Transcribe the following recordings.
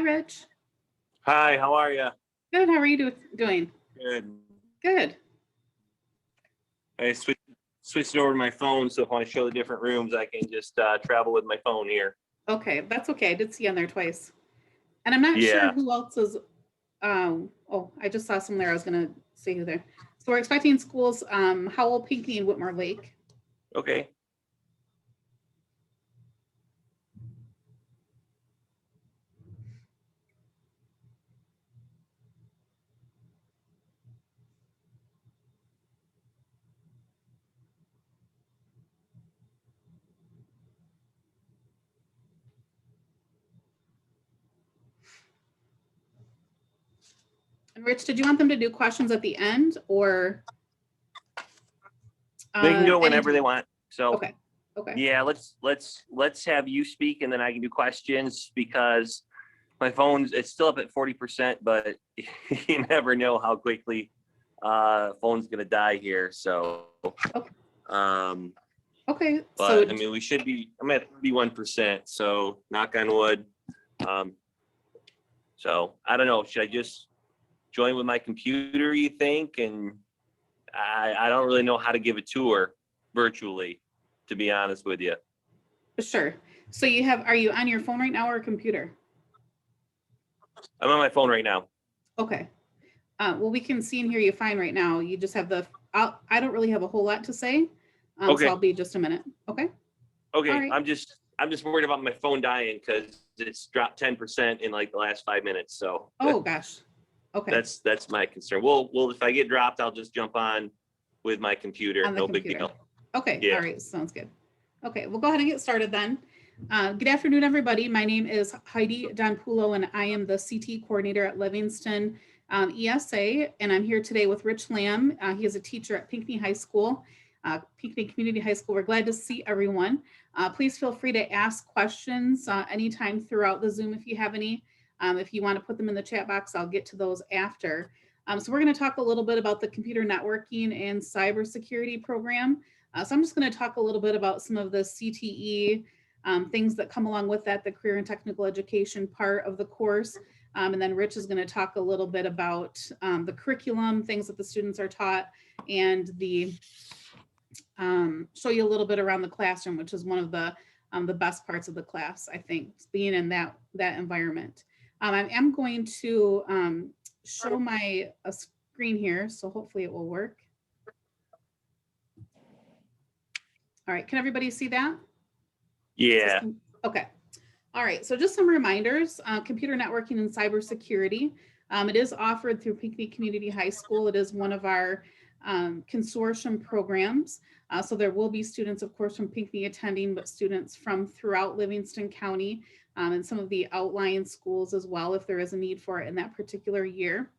Rich. Hi, how are you? Good. How are you doing? Good. Good. I switched over to my phone, so if I want to show the different rooms, I can just travel with my phone here. Okay, that's okay. I did see you on there twice. And I'm not sure who else is, oh, I just saw some there. I was going to say who there. So we're expecting schools, Howell, Pinckney, and Whitmore Lake. Okay. And Rich, did you want them to do questions at the end or? They can go whenever they want. So okay. Yeah, let's have you speak and then I can do questions because my phone's it's still up at 40%, but you never know how quickly phone's gonna die here. So okay. But So I mean we should be I'm at 31%, so knock on wood. So I don't know, should I just join with my computer, you think? And I don't really know how to give a tour virtually, to be honest with you. Sure. So are you on your phone right now or a computer? I'm on my phone right now. Okay. Well, we can see and hear you fine right now. You just have I don't really have a whole lot to say. Okay. So I'll be just a minute. Okay. Okay. Right. I'm just worried about my phone dying because it's dropped 10% in like the last 5 minutes. So oh gosh. Okay. That's my concern. Well, if I get dropped, I'll just jump on with my computer. No big deal. Okay. Yeah. All right. Sounds good. Okay. We'll go ahead and get started then. Good afternoon, everybody. My name is Heidi Donpulo, and I am the CT coordinator at Livingston ESA, and I'm here today with Rich Lamb. He is a teacher at Pinckney High School, Pinckney Community High School. We're glad to see everyone. Please feel free to ask questions anytime throughout the Zoom if you have any. If you want to put them in the chat box, I'll get to those after. So we're going to talk a little bit about the computer networking and cybersecurity program. So I'm just going to talk a little bit about some of the CTE things that come along with that, the career and technical education part of the course. And then Rich is going to talk a little bit about the curriculum, things that the students are taught, and show you a little bit around the classroom, which is one of the best parts of the class, I think, being in that environment. I am going to show my screen here, so hopefully it will work. All right, can everybody see that? Yeah. Okay. All right, so just some reminders, computer networking and cybersecurity. It is offered through Pinckney Community High School. It is one of our consortium programs. So there will be students, of course, from Pinckney attending, but students from throughout Livingston County and some of the outlying schools as well, if there is a need for it in that particular year.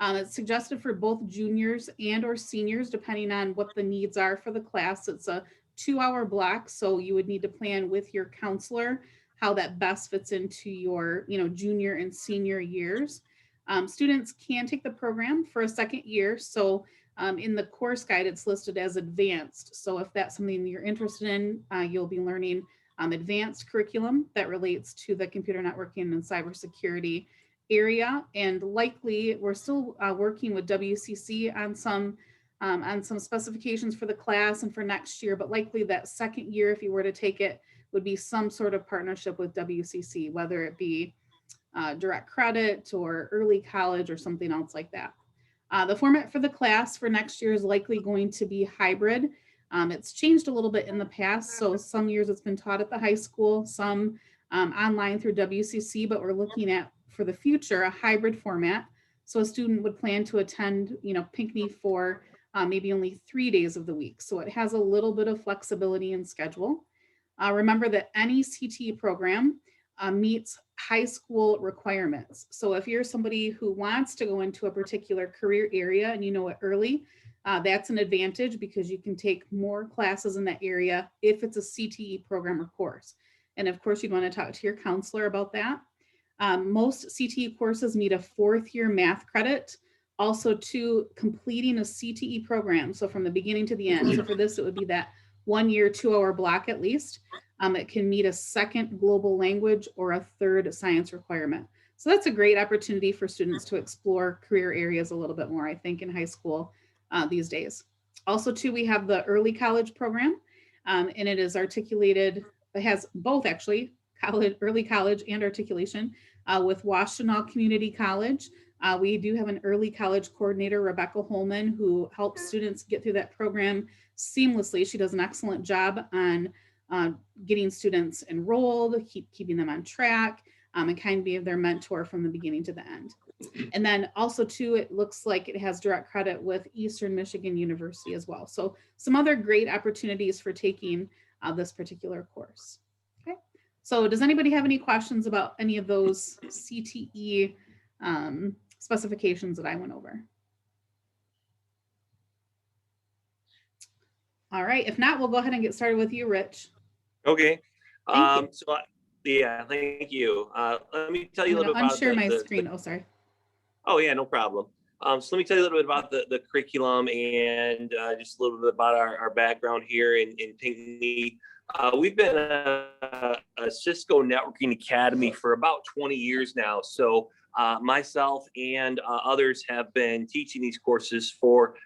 It's suggested for both juniors and or seniors, depending on what the needs are for the class. It's a 2-hour block, so you would need to plan with your counselor how that best fits into your junior and senior years. Students can take the program for a second year. So in the course guide, it's listed as advanced. So if that's something you're interested in, you'll be learning advanced curriculum that relates to the computer networking and cybersecurity area. And likely we're still working with WCC on some specifications for the class and for next year, but likely that second year, if you were to take it, would be some sort of partnership with WCC, whether it be direct credit or early college or something else like that. The format for the class for next year is likely going to be hybrid. It's changed a little bit in the past. So some years it's been taught at the high school, some online through WCC, but we're looking at, for the future, a hybrid format. So a student would plan to attend, Pinckney for maybe only 3 days of the week. So it has a little bit of flexibility in schedule. Remember that any CTE program meets high school requirements. So if you're somebody who wants to go into a particular career area and you know it early, that's an advantage because you can take more classes in that area if it's a CTE program or course. And of course, you'd want to talk to your counselor about that. Most CTE courses need a 4th year math credit. Also to completing a CTE program. So from the beginning to the end. So for this, it would be that 1 year, 2-hour block at least. It can meet a second global language or a third science requirement. So that's a great opportunity for students to explore career areas a little bit more, I think, in high school these days. Also, too, we have the early college program, and it is articulated, it has both actually, college, early college and articulation with Washtenaw Community College. We do have an early college coordinator, Rebecca Holman, who helps students get through that program seamlessly. She does an excellent job on getting students enrolled, keeping them on track, and kind of be their mentor from the beginning to the end. And then also too, it looks like it has direct credit with Eastern Michigan University as well. So some other great opportunities for taking this particular course. Okay. So does anybody have any questions about any of those CTE specifications that I went over? All right. If not, we'll go ahead and get started with you, Rich. Okay. Thank you. So yeah, thank you. Let me tell you I'm a little bit going to about unshare my screen. Oh, sorry. Oh yeah, no problem. So let me tell you a little bit about the curriculum and just a little bit about our background here in Pinckney. We've been a Cisco Networking Academy for about 20 years now. So myself and others have been teaching these courses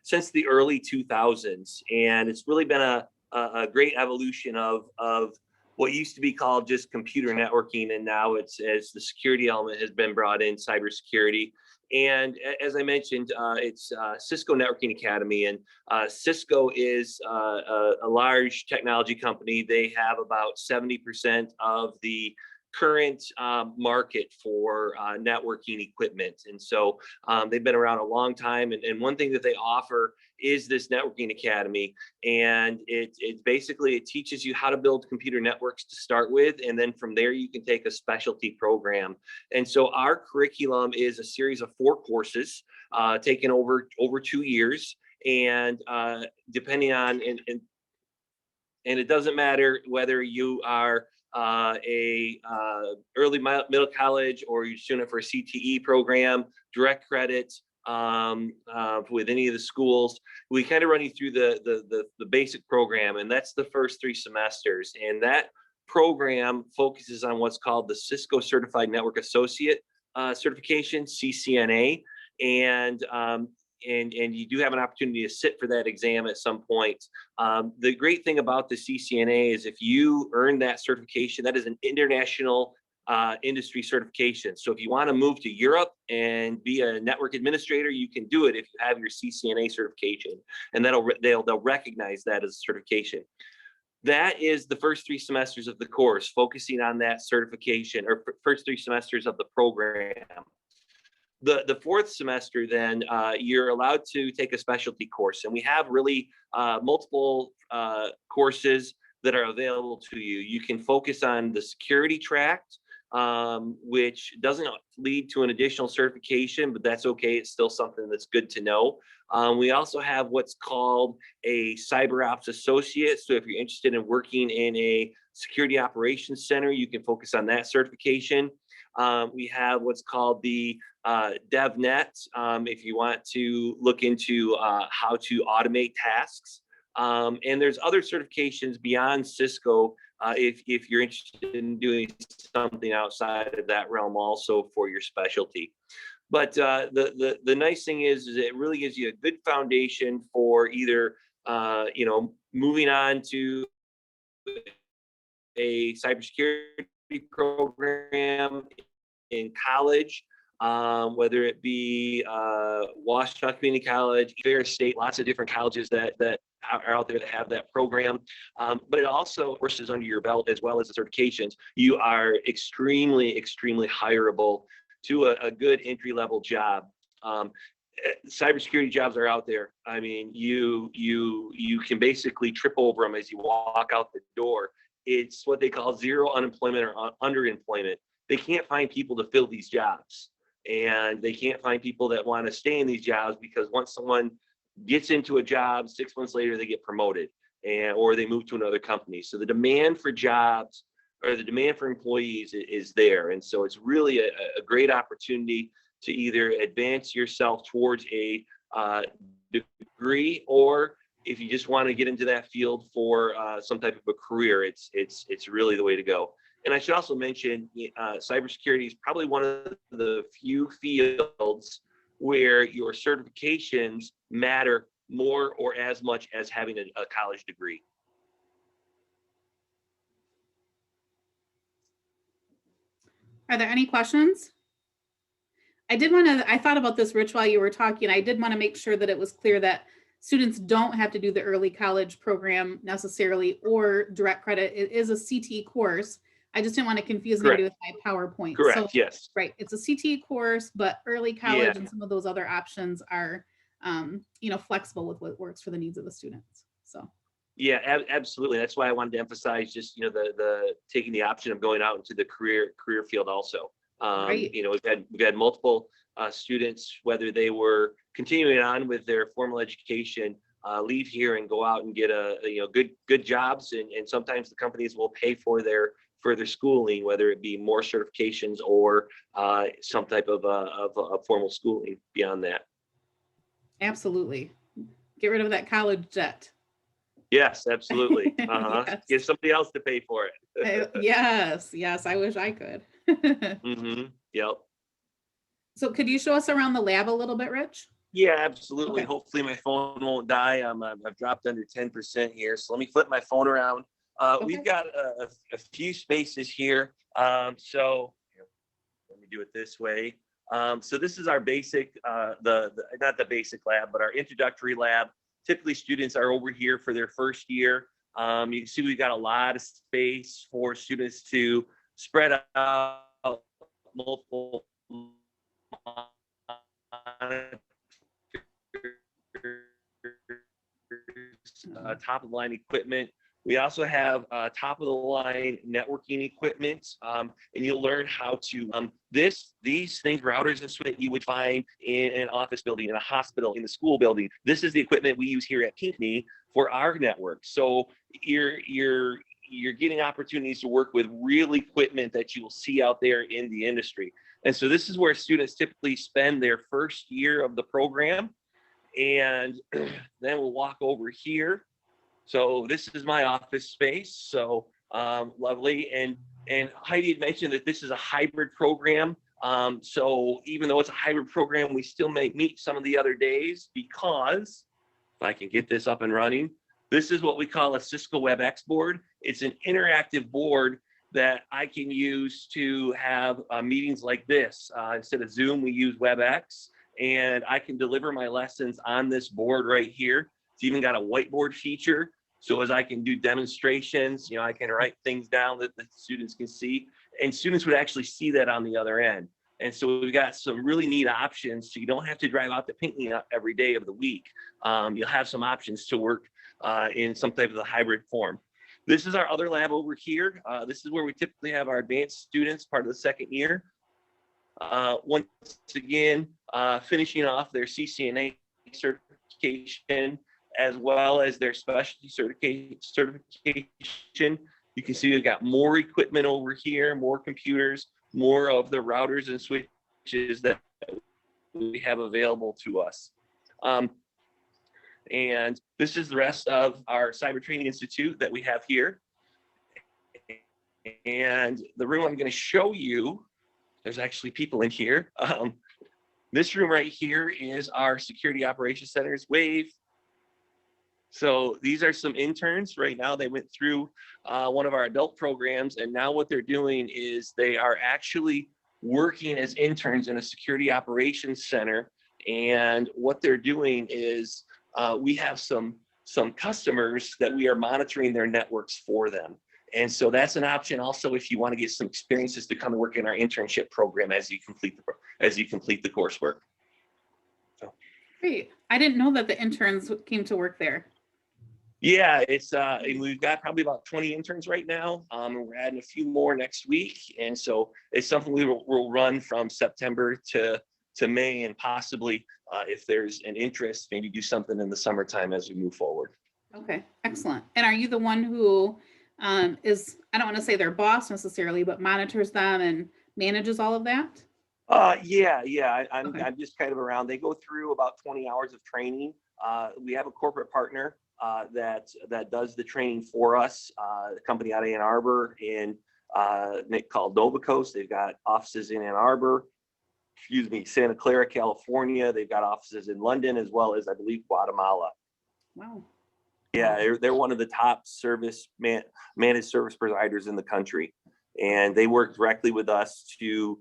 since the early 2000s. And it's really been a great evolution of what used to be called just computer networking. And now it's, as the security element has been brought in, cybersecurity. And as I mentioned, it's Cisco Networking Academy, and Cisco is a large technology company. They have about 70% of the current market for networking equipment. And so they've been around a long time. And one thing that they offer is this networking academy. And it basically, it teaches you how to build computer networks to start with. And then from there, you can take a specialty program. And so our curriculum is a series of 4 courses taken over 2 years. And depending on, and it doesn't matter whether you are early middle college or you're student for a CTE program, direct credit with any of the schools. We kind of run you through the basic program, and that's the first 3 semesters. And that program focuses on what's called the Cisco Certified Network Associate certification, CCNA. And you do have an opportunity to sit for that exam at some point. The great thing about the CCNA is if you earn that certification, that is an international industry certification. So if you want to move to Europe and be a network administrator, you can do it if you have your CCNA certification, and they'll recognize that as a certification. That is the first 3 semesters of the course, focusing on that certification, or first 3 semesters of the program. The 4th semester, then you're allowed to take a specialty course, and we have really multiple courses that are available to you. You can focus on the security track, which doesn't lead to an additional certification, but that's okay. It's still something that's good to know. We also have what's called a cyber ops associate. So if you're interested in working in a security operations center, you can focus on that certification. We have what's called the DevNet, if you want to look into how to automate tasks. And there's other certifications beyond Cisco if you're interested in doing something outside of that realm also for your specialty. But the nice thing is it really gives you a good foundation for either moving on to a cybersecurity program in college, whether it be Washtenaw Community College, Fair State, lots of different colleges that are out there that have that program. But it also courses under your belt, as well as the certifications. You are extremely, extremely hireable to a good entry-level job. Cybersecurity jobs are out there. I mean, you can basically trip over them as you walk out the door. It's what they call zero unemployment or underemployment. They can't find people to fill these jobs, and they can't find people that want to stay in these jobs, because once someone gets into a job, 6 months later they get promoted, or they move to another company. So the demand for jobs, or the demand for employees, is there. And so it's really a great opportunity to either advance yourself towards a degree, or if you just want to get into that field for some type of a career, it's really the way to go. And I should also mention, cybersecurity is probably one of the few fields where your certifications matter more or as much as having a college degree. Are there any questions? I thought about this, Rich, while you were talking. I did want to make sure that it was clear that students don't have to do the early college program necessarily or direct credit. It is a CTE course. I just didn't want to confuse anybody with my PowerPoint. Correct. So, yes. right. It's a CTE course, but early college and some of those other options are, flexible with what works for the needs of the students. So. Yeah, absolutely. That's why I wanted to emphasize just, the taking the option of going out into the career field also. Right. We've had multiple students, whether they were continuing on with their formal education, leave here and go out and get good jobs, and sometimes the companies will pay for their further schooling, whether it be more certifications or some type of formal schooling beyond that. Absolutely. Get rid of that college debt. Yes, absolutely. Yes. Get somebody else to pay for it. Yes. I wish I could. Yep. So could you show us around the lab a little bit, Rich? Yeah, absolutely. Okay. Hopefully my phone won't die. I've dropped under 10% here. So let me flip my phone around. We've got a few spaces here. So let me do it this way. So this is our basic, not the basic lab, but our introductory lab. Typically students are over here for their first year. You can see we've got a lot of space for students to spread out multiple top of the line equipment. We also have top of the line networking equipment, and you'll learn how to these things, routers and switch, you would find in an office building, in a hospital, in the school building. This is the equipment we use here at Pinckney for our network. So you're getting opportunities to work with real equipment that you will see out there in the industry. And so this is where students typically spend their first year of the program. And then we'll walk over here. So this is my office space. So lovely. And Heidi had mentioned that this is a hybrid program. So even though it's a hybrid program, we still may meet some of the other days, because if I can get this up and running, this is what we call a Cisco WebEx board. It's an interactive board that I can use to have meetings like this. Instead of Zoom, we use WebEx, and I can deliver my lessons on this board right here. It's even got a whiteboard feature. So as I can do demonstrations, I can write things down that the students can see, and students would actually see that on the other end. And so we've got some really neat options. So you don't have to drive out to Pinckney every day of the week. You'll have some options to work in some type of a hybrid form. This is our other lab over here. This is where we typically have our advanced students, part of the second year. Once again, finishing off their CCNA certification, as well as their specialty certification. You can see we've got more equipment over here, more computers, more of the routers and switches that we have available to us. And this is the rest of our Cyber Training Institute that we have here. And the room I'm going to show you, there's actually people in here. This room right here is our Security Operations Center's WAVE. So these are some interns right now. They went through one of our adult programs, and now what they're doing is they are actually working as interns in a security operations center. And what they're doing is we have some customers that we are monitoring their networks for them. And so that's an option also if you want to get some experiences to come and work in our internship program as you complete the coursework. So. Great. I didn't know that the interns came to work there. Yeah, it's we've got probably about 20 interns right now. We're adding a few more next week, and so it's something we will run from September to May, and possibly if there's an interest, maybe do something in the summertime as we move forward. Okay, excellent. And are you the one who is, I don't want to say their boss necessarily, but monitors them and manages all of that? Yeah. I'm just kind of around. They go through about 20 hours of training. We have a corporate partner that does the training for us, the company out of Ann Arbor, and Nick called Nova Coast. They've got offices in Ann Arbor, Santa Clara, California. They've got offices in London as well as, I believe, Guatemala. Wow. Yeah, they're one of the top managed service providers in the country, and they work directly with us to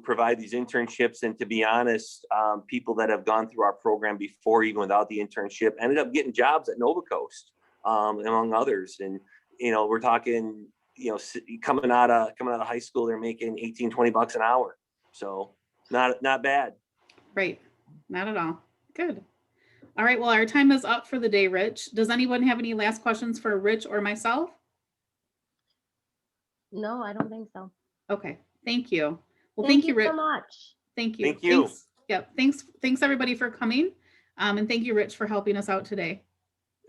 provide these internships. And to be honest, people that have gone through our program before, even without the internship, ended up getting jobs at Nova Coast, among others. And we're talking, coming out of high school, they're making 18, 20 bucks an hour. So not bad. Right. Not at all. Good. All right. Well, our time is up for the day, Rich. Does anyone have any last questions for Rich or myself? No, I don't think so. Okay. Thank you. Well, Thank you, you Rich. so much. Thank you. Thank you. Thanks. Yep. Thanks everybody for coming. And thank you, Rich, for helping us out today.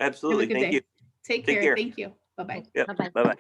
Absolutely. Have a good Thank day. you. Take Take care. care. Thank you. Bye-bye. Yep. Bye-bye. Bye-bye.